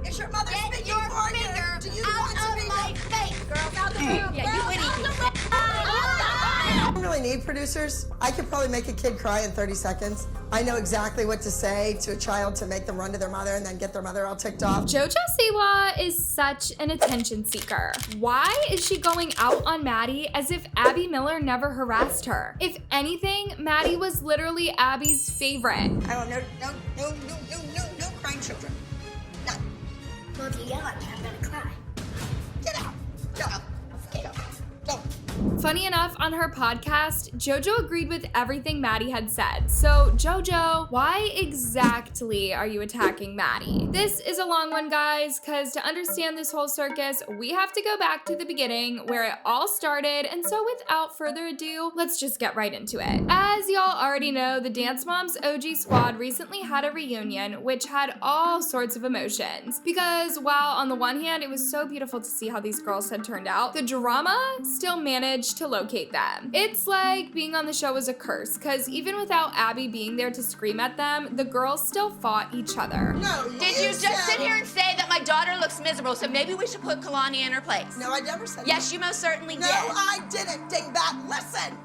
Is your mother Get speaking your for finger you? Do you out want to of be my face! Girls out the room! Yeah, you idiot! I don't really need producers. I could probably make a kid cry in 30 seconds. I know exactly what to say to a child to make them run to their mother and then get their mother all ticked off. Jojo Siwa is such an attention seeker. Why is she going out on Maddie as if Abby Miller never harassed her? If anything, Maddie was literally Abby's favorite. I don't know, no crying children. None. Well, if you yell at me, I'm gonna cry. Get out. Go. Go. Funny enough, on her podcast, Jojo agreed with everything Maddie had said. So, Jojo, why exactly are you attacking Maddie? This is a long one, guys, because to understand this whole circus, we have to go back to the beginning where it all started. And so without further ado, let's just get right into it. As y'all already know, the Dance Moms OG squad recently had a reunion, which had all sorts of emotions. Because while on the one hand, it was so beautiful to see how these girls had turned out, the drama still managed to locate them. It's like being on the show was a curse, because even without Abby being there to scream at them, the girls still fought each other. No, Did you just sit here and say that my daughter looks miserable, so maybe we should put Kalani in her place? No, I never said Yes, that. you most certainly No, did. I didn't, dingbat. Listen.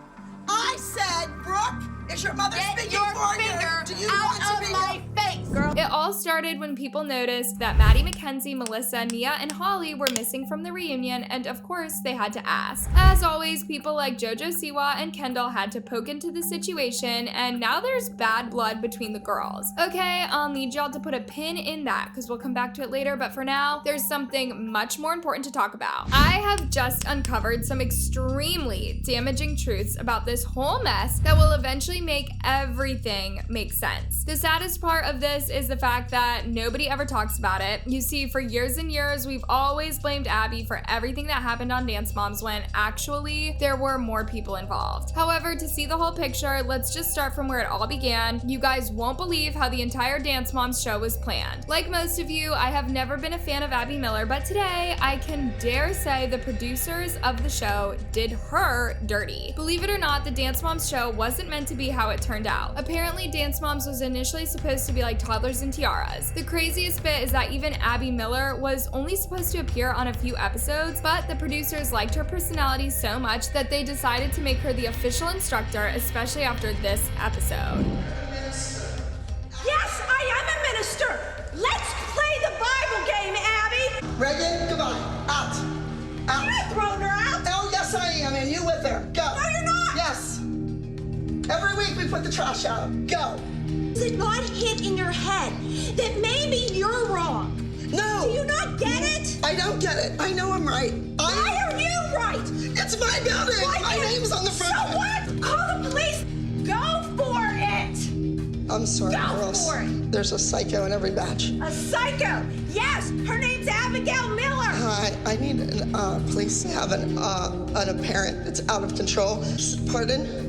I said, Brooke, is your mother Get speaking your for finger you? Do you want out to of be my face, girl. It all started when people noticed that Maddie Kenzie, Melissa, Nia, and Holly were missing from the reunion, and of course, they had to ask. As always, people like Jojo Siwa and Kendall had to poke into the situation, and now there's bad blood between the girls. Okay, I'll need y'all to put a pin in that, because we'll come back to it later, but for now, there's something much more important to talk about. I have just uncovered some extremely damaging truths about this whole mess that will eventually make everything make sense. The saddest part of this is the fact that nobody ever talks about it. You see, for years and years, we've always blamed Abby for everything that happened on Dance Moms when actually there were more people involved. However, to see the whole picture, let's just start from where it all began. You guys won't believe how the entire Dance Moms show was planned. Like most of you, I have never been a fan of Abby Miller, but today I can dare say the producers of the show did her dirty. Believe it or not, the Dance Moms show wasn't meant to be how it turned out. Apparently, Dance Moms was initially supposed to be like toddlers and tiaras. The craziest bit is that even Abby Miller was only supposed to appear on a few episodes, but the producers liked her personality so much that they decided to make her the official instructor, especially after this episode. Yes, I am a minister. Let's play the Bible game, Abby. Reagan, goodbye. Out. Out. You're not throwing her out. Oh, yes, I am, and you with her. Go. No, you're not. Yes. Every week we put the trash out. Go. Does it not hit in your head that maybe you're wrong? No. Do you not get it? I don't get it. I know I'm right. Why are you right? It's my building. Why My can't- name's on the front. So what? Call the police. Go for it. I'm sorry, Go girls. for it. There's a psycho in every batch. A psycho. Yes, her name's Abigail Miller. Hi, I need an, police have an apparent. It's out of control. Pardon?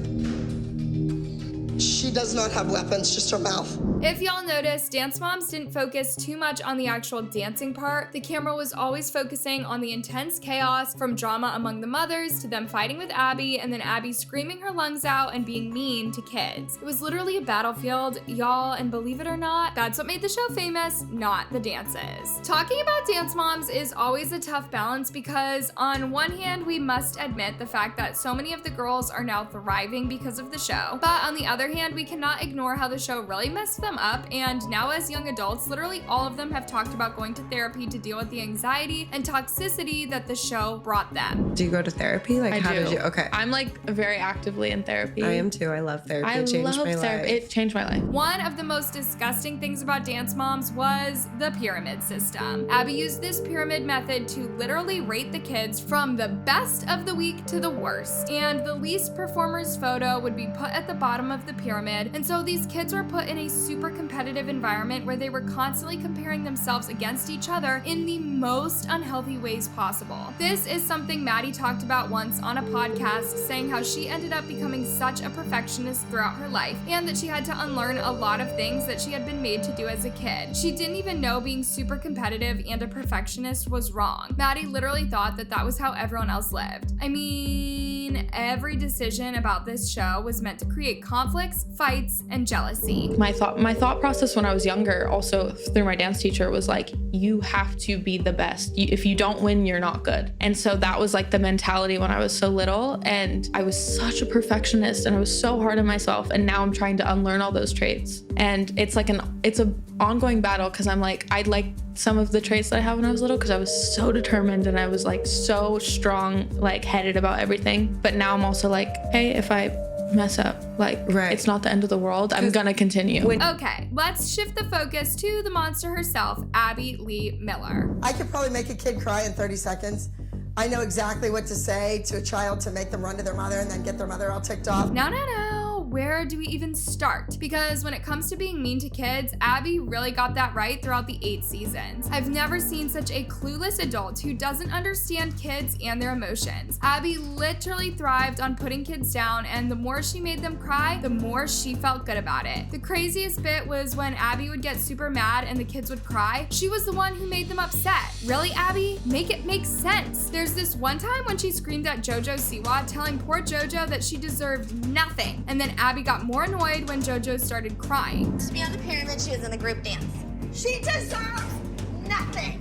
She does not have weapons, just her mouth. If y'all noticed, Dance Moms didn't focus too much on the actual dancing part. The camera was always focusing on the intense chaos, from drama among the mothers to them fighting with Abby, and then Abby screaming her lungs out and being mean to kids. It was literally a battlefield, y'all, and believe it or not, that's what made the show famous, not the dances. Talking about Dance Moms is always a tough balance because on one hand, we must admit the fact that so many of the girls are now thriving because of the show, but on the other hand, we cannot ignore how the show really messed them up, and now as young adults, literally all of them have talked about going to therapy to deal with the anxiety and toxicity that the show brought them. Do you go to therapy? Like, how did you? Okay. I'm like very actively in therapy. I am too. I love therapy. I It changed love my therapy. life. It changed my life. One of the most disgusting things about Dance Moms was the pyramid system. Abby used this pyramid method to literally rate the kids from the best of the week to the worst, and the least performer's photo would be put at the bottom of the pyramid, and so these kids were put in a super competitive environment where they were constantly comparing themselves against each other in the most unhealthy ways possible. This is something Maddie talked about once on a podcast, saying how she ended up becoming such a perfectionist throughout her life, and that she had to unlearn a lot of things that she had been made to do as a kid. She didn't even know being super competitive and a perfectionist was wrong. Maddie literally thought that that was how everyone else lived. I mean, every decision about this show was meant to create conflicts, fights, and jealousy. My thought process when I was younger, also through my dance teacher, was like, you have to be the best. If you don't win, you're not good. And so that was like the mentality when I was so little, and I was such a perfectionist and I was so hard on myself, and now I'm trying to unlearn all those traits. And it's an ongoing battle, because I'm like, I'd like some of the traits that I had when I was little, because I was so determined and I was like so strong, like headed about everything. But now I'm also like, hey, if I mess up, like, it's not the end of the world. I'm gonna continue. Okay, let's shift the focus to the monster herself, Abby Lee Miller. I could probably make a kid cry in 30 seconds. I know exactly what to say to a child to make them run to their mother and then get their mother all ticked off. No. Where do we even start? Because when it comes to being mean to kids, Abby really got that right throughout the 8 seasons. I've never seen such a clueless adult who doesn't understand kids and their emotions. Abby literally thrived on putting kids down, and the more she made them cry, the more she felt good about it. The craziest bit was when Abby would get super mad and the kids would cry. She was the one who made them upset. Really, Abby? Make it make sense. There's this one time when she screamed at Jojo Siwa, telling poor Jojo that she deserved nothing. And then Abby got more annoyed when Jojo started crying. To be on the pyramid, she was in the group dance. She deserves nothing.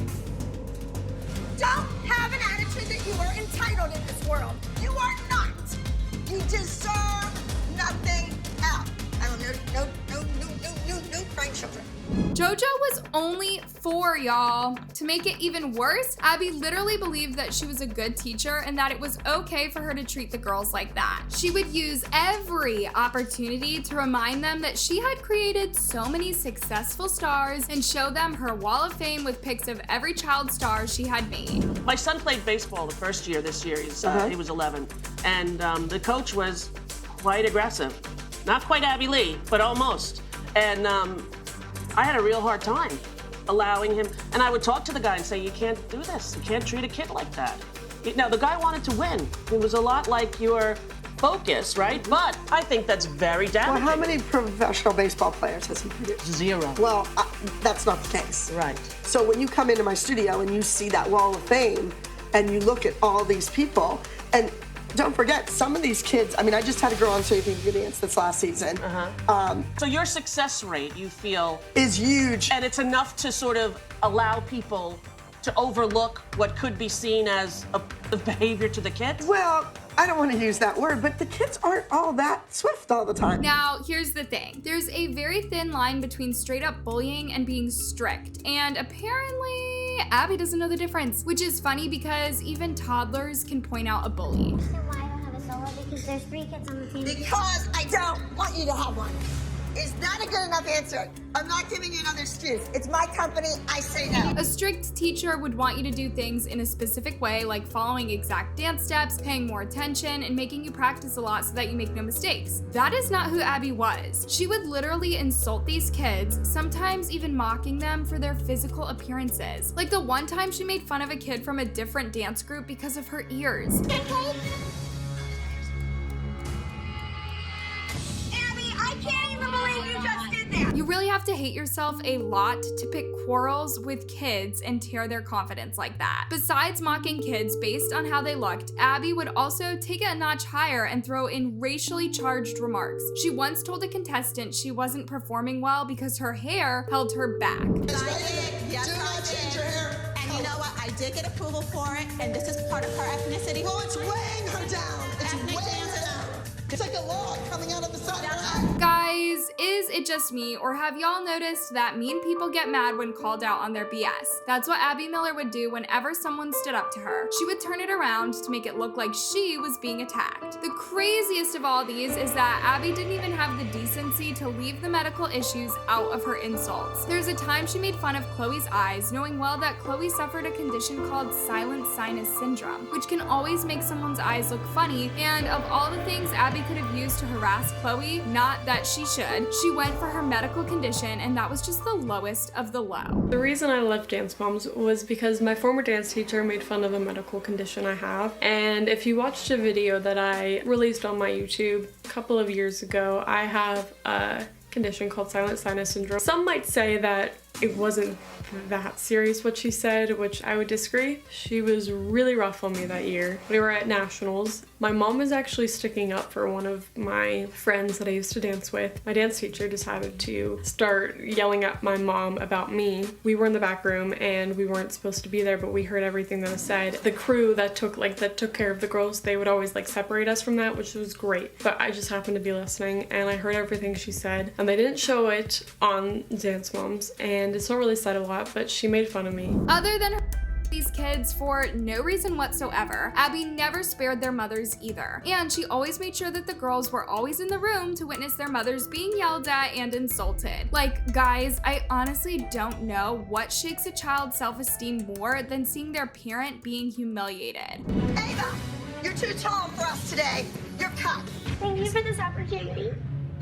Don't have an attitude that you are entitled in this world. You are not. You deserve nothing else. I don't know, no crying children. Jojo was only 4, y'all. To make it even worse, Abby literally believed that she was a good teacher and that it was okay for her to treat the girls like that. She would use every opportunity to remind them that she had created so many successful stars and show them her wall of fame with pics of every child star she had made. My son played baseball the first year this year. He was 11. And the coach was quite aggressive. Not quite Abby Lee, but almost. And I had a real hard time allowing him. And I would talk to the guy and say, you can't do this. You can't treat a kid like that. Now, the guy wanted to win. It was a lot like your focus, right? But I think that's very damaging. Well, how many professional baseball players has he produced? 0. Well, that's not the case. Right. So when you come into my studio and you see that wall of fame and you look at all these people, and don't forget, some of these kids, I mean, I just had a girl on Saving the Dance this last season. So your success rate, you feel, is huge. And it's enough to sort of allow people to overlook what could be seen as a behavior to the kids? Well, I don't want to use that word, but the kids aren't all that swift all the time. Now, here's the thing. There's a very thin line between straight up bullying and being strict. And apparently, Abby doesn't know the difference, which is funny because even toddlers can point out a bully. Why I don't have a solo? Because there's 3 kids on the team. Because I don't want you to have one. Is that a good enough answer? I'm not giving you another excuse. It's my company, I say no. A strict teacher would want you to do things in a specific way, like following exact dance steps, paying more attention, and making you practice a lot so that you make no mistakes. That is not who Abby was. She would literally insult these kids, sometimes even mocking them for their physical appearances. Like the one time she made fun of a kid from a different dance group because of her ears. You really have to hate yourself a lot to pick quarrels with kids and tear their confidence like that. Besides mocking kids based on how they looked, Abby would also take it a notch higher and throw in racially charged remarks. She once told a contestant she wasn't performing well because her hair held her back. Yes, I did. And you know what? I did get approval for it, and this is part of her ethnicity. Well, it's weighing her down. It's weighing her down. It's like a log coming out of the side of her eye. Guys, is it just me, or have y'all noticed that mean people get mad when called out on their BS? That's what Abby Miller would do whenever someone stood up to her. She would turn it around to make it look like she was being attacked. The craziest of all these is that Abby didn't even have the decency to leave the medical issues out of her insults. There's a time she made fun of Chloe's eyes, knowing well that Chloe suffered a condition called silent sinus syndrome, which can always make someone's eyes look funny, and of all the things Abby could have used to harass Chloe, not that she should, she went for her medical condition, and that was just the lowest of the low. The reason I left Dance Moms was because my former dance teacher made fun of a medical condition I have, and if you watched a video that I released on my YouTube a couple of years ago, I have a condition called silent sinus syndrome. Some might say that it wasn't that serious what she said, which I would disagree. She was really rough on me that year. We were at nationals. My mom was actually sticking up for one of my friends that I used to dance with. My dance teacher decided to start yelling at my mom about me. We were in the back room and we weren't supposed to be there, but we heard everything that was said. The crew that took care of the girls, they would always separate us from that, which was great. But I just happened to be listening and I heard everything she said, and they didn't show it on Dance Moms, and it's not really said a lot, but she made fun of me. Other than these kids for no reason whatsoever, Abby never spared their mothers either. And she always made sure that the girls were always in the room to witness their mothers being yelled at and insulted. Guys, I honestly don't know what shakes a child's self-esteem more than seeing their parent being humiliated. Ava, you're too tall for us today. You're cut. Thank you for this opportunity.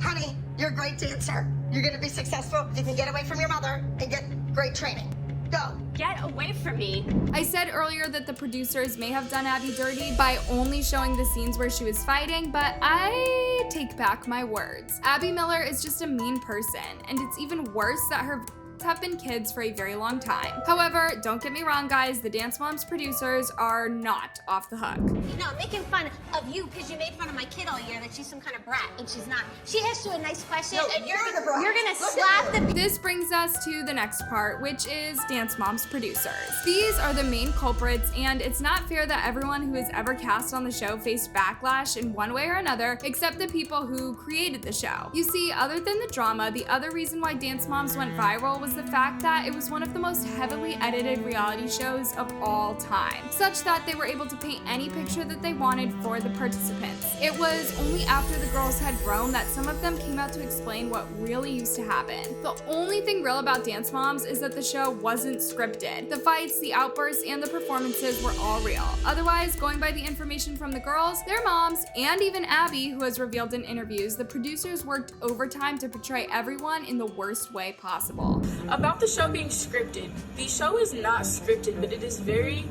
Honey, you're a great dancer. You're gonna be successful if you can get away from your mother and get great training. Go. Get away from me. I said earlier that the producers may have done Abby dirty by only showing the scenes where she was fighting, but I take back my words. Abby Miller is just a mean person, and it's even worse that her have been kids for a very long time. However, don't get me wrong, guys, the Dance Moms producers are not off the hook. No, I'm making fun of you because you made fun of my kid all year that she's some kind of brat, and she's not. She asks you a nice question, and you're gonna slap the. This brings us to the next part, which is Dance Moms producers. These are the main culprits, and it's not fair that everyone who has ever cast on the show faced backlash in one way or another, except the people who created the show. You see, other than the drama, the other reason why Dance Moms went viral was the fact that it was one of the most heavily edited reality shows of all time, such that they were able to paint any picture that they wanted for the participants. It was only after the girls had grown that some of them came out to explain what really used to happen. The only thing real about Dance Moms is that the show wasn't scripted. The fights, the outbursts, and the performances were all real. Otherwise, going by the information from the girls, their moms, and even Abby, who has revealed in interviews, the producers worked overtime to portray everyone in the worst way possible. About the show being scripted, the show is not scripted, but it is very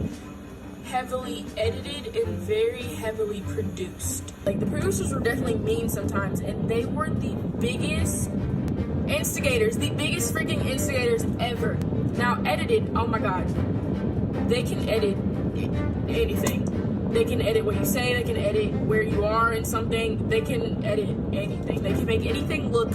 heavily edited and very heavily produced. The producers were definitely mean sometimes, and they were the biggest instigators, the biggest freaking instigators ever. Now, edited, oh my god, they can edit anything. They can edit what you say, they can edit where you are in something, they can edit anything. They can make anything look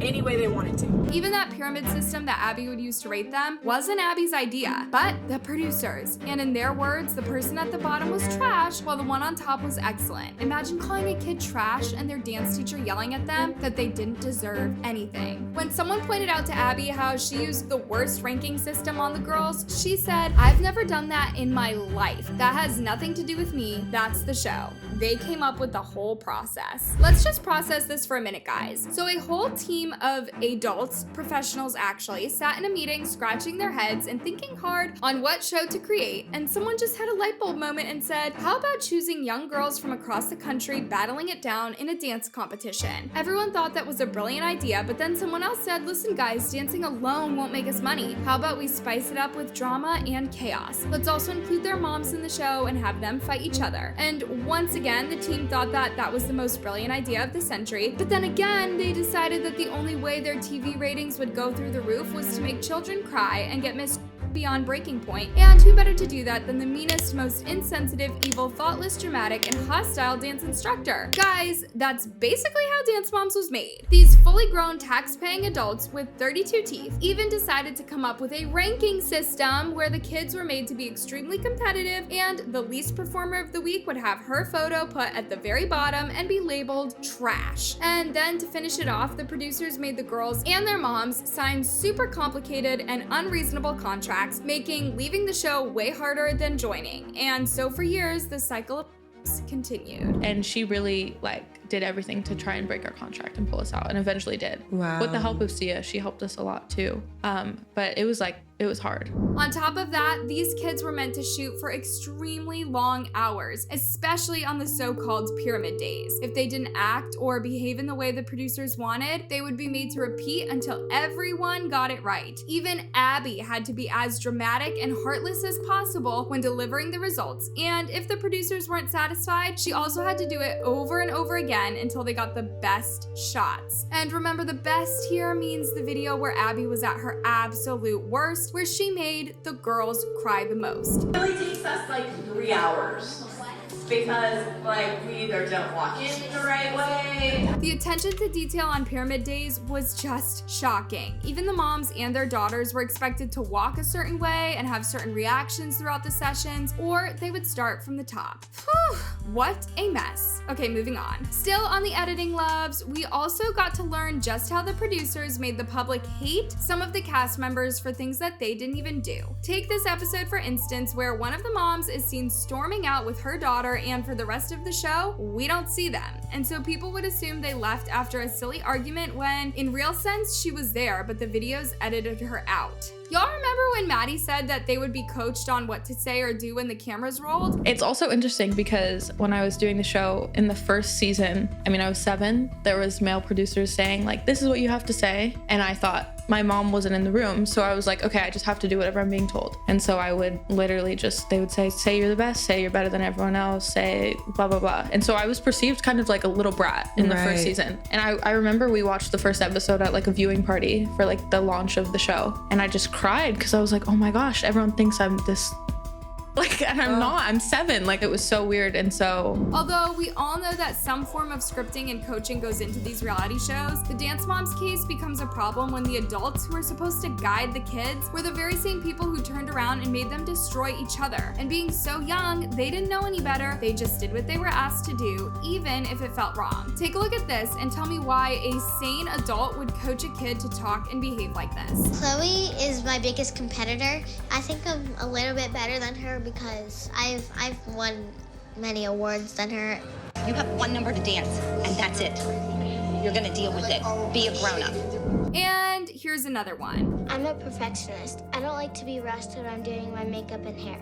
any way they wanted to. Even that pyramid system that Abby would use to rate them wasn't Abby's idea, but the producers. And in their words, the person at the bottom was trash, while the one on top was excellent. Imagine calling a kid trash and their dance teacher yelling at them that they didn't deserve anything. When someone pointed out to Abby how she used the worst ranking system on the girls, she said, "I've never done that in my life. That has nothing to do with me. That's the show. They came up with the whole process." Let's just process this for a minute, guys. So a whole team of adults, professionals actually, sat in a meeting scratching their heads and thinking hard on what show to create, and someone just had a light bulb moment and said, how about choosing young girls from across the country battling it down in a dance competition? Everyone thought that was a brilliant idea, but then someone else said, listen guys, dancing alone won't make us money. How about we spice it up with drama and chaos? Let's also include their moms in the show and have them fight each other. And once again, the team thought that that was the most brilliant idea of the century, but then again, they decided that the only way their TV ratings would go through the roof was to make children cry and get missed beyond breaking point, and who better to do that than the meanest, most insensitive, evil, thoughtless, dramatic, and hostile dance instructor. Guys, that's basically how Dance Moms was made. These fully grown, tax-paying adults with 32 teeth even decided to come up with a ranking system where the kids were made to be extremely competitive, and the least performer of the week would have her photo put at the very bottom and be labeled trash. And then to finish it off, the producers made the girls and their moms sign super complicated and unreasonable contracts, making leaving the show way harder than joining. And so for years, the cycle of continued. And she really did everything to try and break our contract and pull us out, and eventually did. Wow. With the help of Sia, she helped us a lot too. But it was hard. On top of that, these kids were meant to shoot for extremely long hours, especially on the so-called pyramid days. If they didn't act or behave in the way the producers wanted, they would be made to repeat until everyone got it right. Even Abby had to be as dramatic and heartless as possible when delivering the results. And if the producers weren't satisfied, she also had to do it over and over again again until they got the best shots. And remember, the best here means the video where Abby was at her absolute worst, where she made the girls cry the most. It really takes us like 3 hours. Because like we either don't walk in the right way. The attention to detail on Pyramid Days was just shocking. Even the moms and their daughters were expected to walk a certain way and have certain reactions throughout the sessions, or they would start from the top. Whew, what a mess. Okay, moving on. Still on the editing loves, we also got to learn just how the producers made the public hate some of the cast members for things that they didn't even do. Take this episode for instance, where one of the moms is seen storming out with her daughter, and for the rest of the show, we don't see them. And so people would assume they left after a silly argument when, in real sense, she was there, but the videos edited her out. Y'all remember when Maddie said that they would be coached on what to say or do when the cameras rolled? It's also interesting because when I was doing the show in the first season, I was 7, there was male producers saying like, this is what you have to say. And I thought, my mom wasn't in the room, so I was like, okay, I just have to do whatever I'm being told. And so I would literally they would say you're the best, say you're better than everyone else, say blah, blah, blah. And so I was perceived kind of like a little brat in the first season. And I remember we watched the first episode at like a viewing party for like the launch of the show. And I just cried because I was like, oh my gosh, everyone thinks I'm this, like, and I'm not, I'm 7. Like, it was so weird. And so, although we all know that some form of scripting and coaching goes into these reality shows, the Dance Moms case becomes a problem when the adults who are supposed to guide the kids were the very same people who turned around and made them destroy each other. And being so young, they didn't know any better. They just did what they were asked to do, even if it felt wrong. Take a look at this and tell me why a sane adult would coach a kid to talk and behave like this. Chloe is my biggest competitor. I think I'm a little bit better than her because I've won many awards than her. You have one number to dance, and that's it. You're gonna deal with it. Be a grown-up. And here's another one. I'm a perfectionist. I don't like to be rushed when I'm doing my makeup and hair.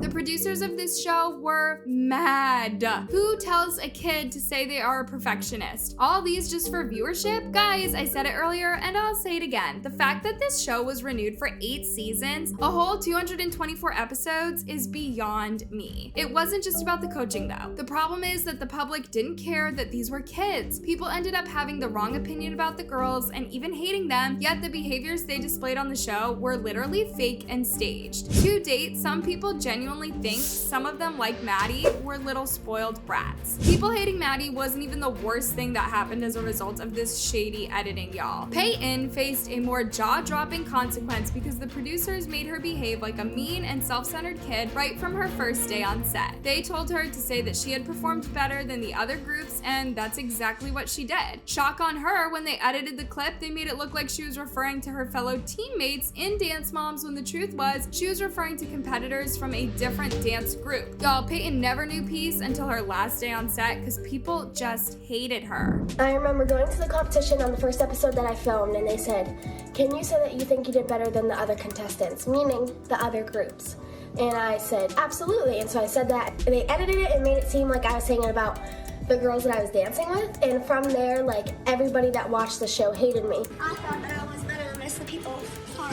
The producers of this show were mad. Who tells a kid to say they are a perfectionist? All these just for viewership? Guys, I said it earlier and I'll say it again. The fact that this show was renewed for 8 seasons, a whole 224 episodes, is beyond me. It wasn't just about the coaching though. The problem is that the public didn't care that these were kids. People ended up having the wrong opinion about the girls and even hating them, yet the behaviors they displayed on the show were literally fake and staged. To date, some people genuinely think some of them, like Maddie, were little spoiled brats. People hating Maddie wasn't even the worst thing that happened as a result of this shady editing, y'all. Peyton faced a more jaw-dropping consequence because the producers made her behave like a mean and self-centered kid right from her first day on set. They told her to say that she had performed better than the other groups, and that's exactly what she did. Shock on her, when they edited the clip, they made it look like she was referring to her fellow teammates in Dance Moms when the truth was she was referring to competitors from a different dance group. Y'all, Peyton never knew peace until her last day on set because people just hated her. I remember going to the competition on the first episode that I filmed, and they said, "Can you say that you think you did better than the other contestants?" Meaning the other groups. And I said, absolutely. And so I said that, and they edited it and made it seem like I was saying it about the girls that I was dancing with. And from there, like, everybody that watched the show hated me. I thought that I was better than most of the people.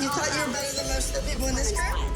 You thought you were better than most of the people in this group?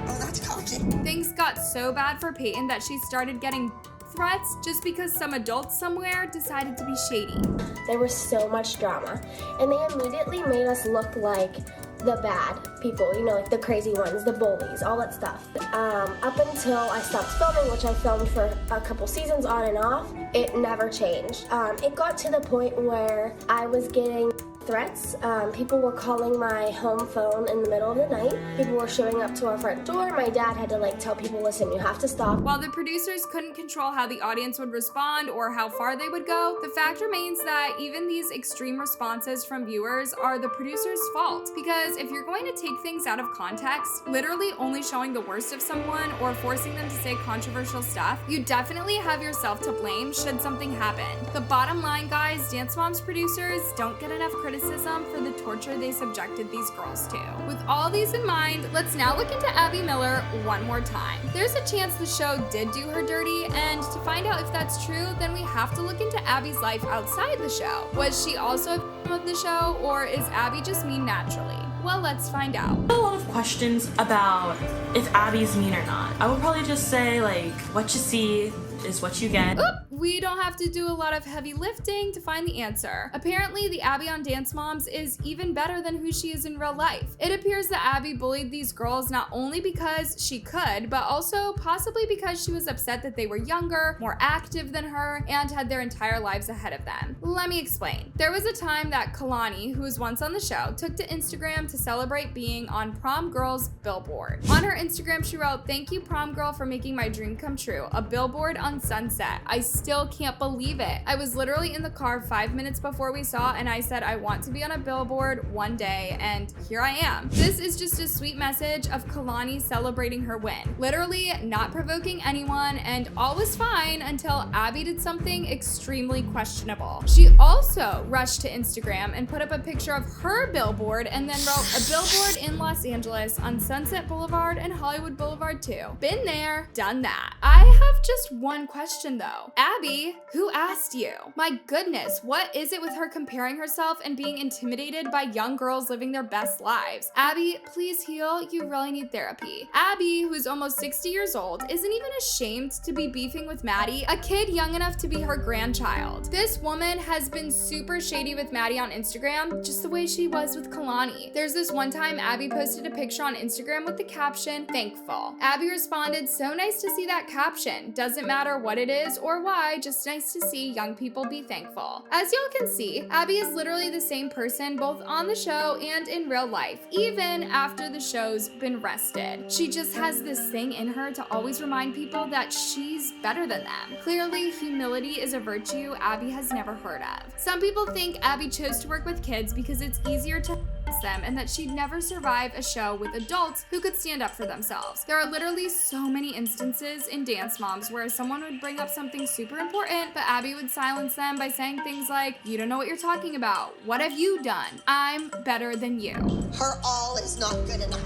Oh, that's cocky. Things got so bad for Peyton that she started getting threats just because some adults somewhere decided to be shady. There was so much drama, and they immediately made us look like the bad people, you know, like the crazy ones, the bullies, all that stuff. Up until I stopped filming, which I filmed for a couple seasons on and off, it never changed. It got to the point where I was getting threats. People were calling my home phone in the middle of the night. People were showing up to our front door. My dad had to like tell people, listen, you have to stop. While the producers couldn't control how the audience would respond or how far they would go, the fact remains that even these extreme responses from viewers are the producer's fault. Because if you're going to take things out of context, literally only showing the worst of someone or forcing them to say controversial stuff, you definitely have yourself to blame should something happen. The bottom line, guys, Dance Moms producers don't get enough criticism for the torture they subjected these girls to. With all these in mind, let's now look into Abby Miller one more time. There's a chance the show did do her dirty, and to find out if that's true, then we have to look into Abby's life outside the show. Was she also a victim of the show, or is Abby just mean naturally? Well, let's find out. A lot of questions about if Abby's mean or not. I would probably just say, like, what you see, is what you get. Oop, we don't have to do a lot of heavy lifting to find the answer. Apparently, the Abby on Dance Moms is even better than who she is in real life. It appears that Abby bullied these girls not only because she could, but also possibly because she was upset that they were younger, more active than her, and had their entire lives ahead of them. Let me explain. There was a time that Kalani, who was once on the show, took to Instagram to celebrate being on Prom Girl's billboard. On her Instagram, she wrote, "Thank you, Prom Girl, for making my dream come true. A billboard on Sunset. I still can't believe it. I was literally in the car 5 minutes before we saw, and I said I want to be on a billboard one day, and here I am." This is just a sweet message of Kalani celebrating her win. Literally not provoking anyone, and all was fine until Abby did something extremely questionable. She also rushed to Instagram and put up a picture of her billboard and then wrote, "A billboard in Los Angeles on Sunset Boulevard and Hollywood Boulevard too. Been there, done that." I have just one question though. Abby, who asked you? My goodness, what is it with her comparing herself and being intimidated by young girls living their best lives? Abby, please heal. You really need therapy. Abby, who is almost 60 years old, isn't even ashamed to be beefing with Maddie, a kid young enough to be her grandchild. This woman has been super shady with Maddie on Instagram, just the way she was with Kalani. There's this one time Abby posted a picture on Instagram with the caption, "Thankful." Abby responded, "So nice to see that caption. Doesn't matter what it is or why, just nice to see young people be thankful." As y'all can see, Abby is literally the same person both on the show and in real life, even after the show's been rested. She just has this thing in her to always remind people that she's better than them. Clearly, humility is a virtue Abby has never heard of. Some people think Abby chose to work with kids because it's easier to them and that she'd never survive a show with adults who could stand up for themselves. There are literally so many instances in Dance Moms where someone would bring up something super important, but Abby would silence them by saying things like, "You don't know what you're talking about. What have you done? I'm better than you." Her all is not good enough.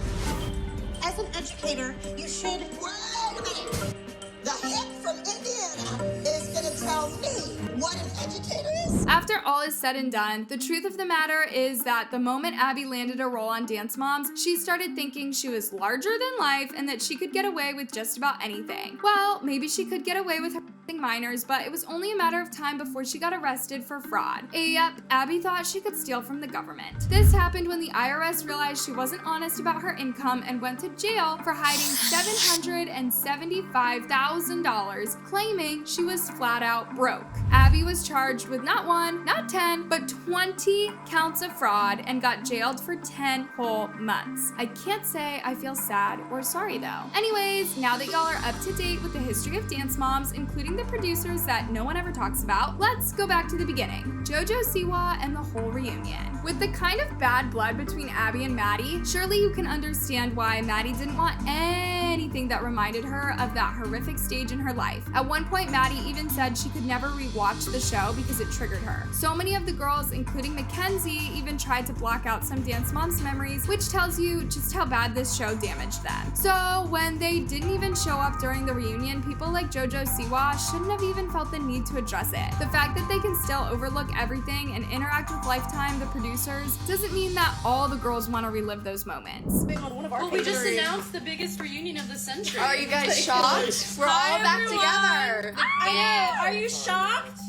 As an educator, you should. Wait a minute. The hip from Indiana is gonna tell me what an educator is. After all is said and done, the truth of the matter is that the moment Abby landed a role on Dance Moms, she started thinking she was larger than life and that she could get away with just about anything. Well, maybe she could get away with harassing minors, but it was only a matter of time before she got arrested for fraud. Yep, Abby thought she could steal from the government. This happened when the IRS realized she wasn't honest about her income and went to jail for hiding $775,000, claiming she was flat out broke. Abby was charged with not 1, not 10, but 20 counts of fraud and got jailed for 10 whole months. I can't say I feel sad or sorry though. Anyways, now that y'all are up to date with the history of Dance Moms, including the producers that no one ever talks about, let's go back to the beginning. Jojo Siwa and the whole reunion. With the kind of bad blood between Abby and Maddie, surely you can understand why Maddie didn't want anything that reminded her of that horrific stage in her life. At one point, Maddie even said she could never rewatch the show because it triggered her. So many of the girls, including Mackenzie, even tried to block out some Dance Moms memories, which tells you just how bad this show damaged them. So when they didn't even show up during the reunion, people like Jojo Siwa shouldn't have even felt the need to address it. The fact that they can still overlook everything and interact with Lifetime, the producers, doesn't mean that all the girls want to relive those moments. Well, we just announced the biggest reunion of the century. Are you guys shocked? We're all back together. I know. Are you shocked?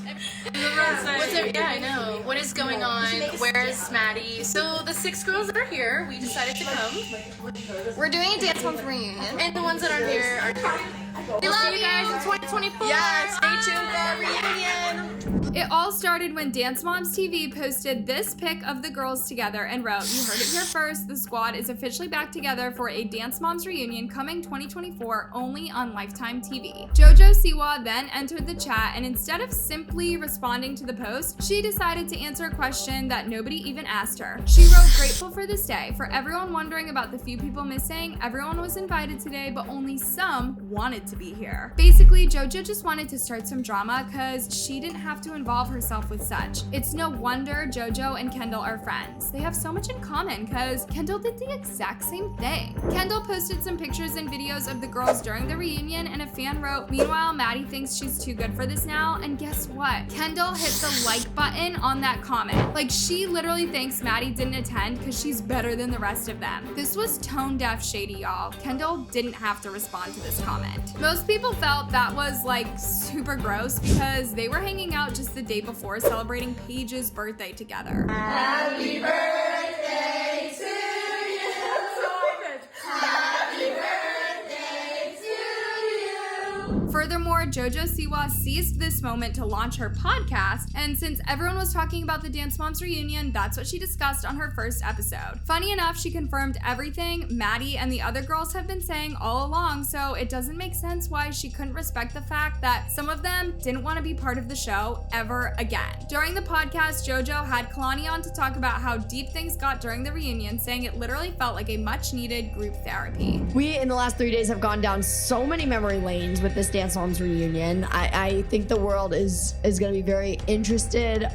Yeah, I know. What is going on? Where's Maddie? So the 6 girls that are here, we decided to come. We're doing a Dance Moms reunion. And the ones that aren't here are here. We love you guys in 2024. Yeah, stay tuned for our reunion. It all started when Dance Moms TV posted this pic of the girls together and wrote, "You heard it here first, the squad is officially back together for a Dance Moms reunion coming 2024 only on Lifetime TV." Jojo Siwa then entered the chat, and instead of simply responding to the post, she decided to answer a question that nobody even asked her. She wrote, "Grateful for this day. For everyone wondering about the few people missing, everyone was invited today, but only some wanted to be here." Basically, Jojo just wanted to start some drama because she didn't have to involve herself with such. It's no wonder Jojo and Kendall are friends. They have so much in common because Kendall did the exact same thing. Kendall posted some pictures and videos of the girls during the reunion, and a fan wrote, "Meanwhile, Maddie thinks she's too good for this now," and guess what? Kendall hit the like button on that comment. Like, she literally thinks Maddie didn't attend because she's better than the rest of them. This was tone deaf shady, y'all. Kendall didn't have to respond to this comment. Most people felt that was like super gross because they were hanging out just the day before celebrating Paige's birthday together. Happy birthday to you. Happy birthday to you. Furthermore, Jojo Siwa seized this moment to launch her podcast, and since everyone was talking about the Dance Moms reunion, that's what she discussed on her first episode. Funny enough, she confirmed everything Maddie and the other girls have been saying all along, so it doesn't make sense why she couldn't respect the fact that some of them didn't want to be part of the show ever again. During the podcast, Jojo had Kalani on to talk about how deep things got during the reunion, saying it literally felt like a much-needed group therapy. We, in the last 3 days, have gone down so many memory lanes with this Dance Moms reunion. I think the world is going to be very interested.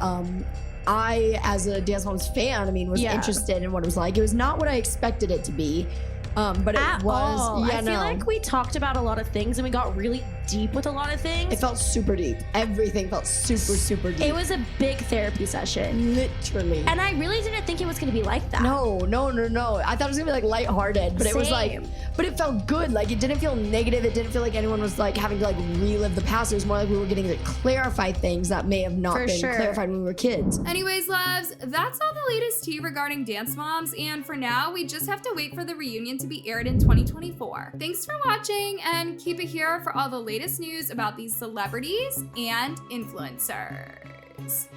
I, as a Dance Moms fan, was interested in what it was like. It was not what I expected it to be. But it was. All. I feel like we talked about a lot of things and we got really deep with a lot of things. It felt super deep. Everything felt super deep. It was a big therapy session. Literally. And I really didn't think it was going to be like that. No. I thought it was going to be like lighthearted, but it was like, but it felt good. Like it didn't feel negative. It didn't feel like anyone was like having to like relive the past. It was more like we were getting to clarify things that may have not been clarified when we were kids. Anyways, loves, that's all the latest tea regarding Dance Moms, and for now, we just have to wait for the reunion to be aired in 2024. Thanks for watching, and keep it here for all the latest news about these celebrities and influencers.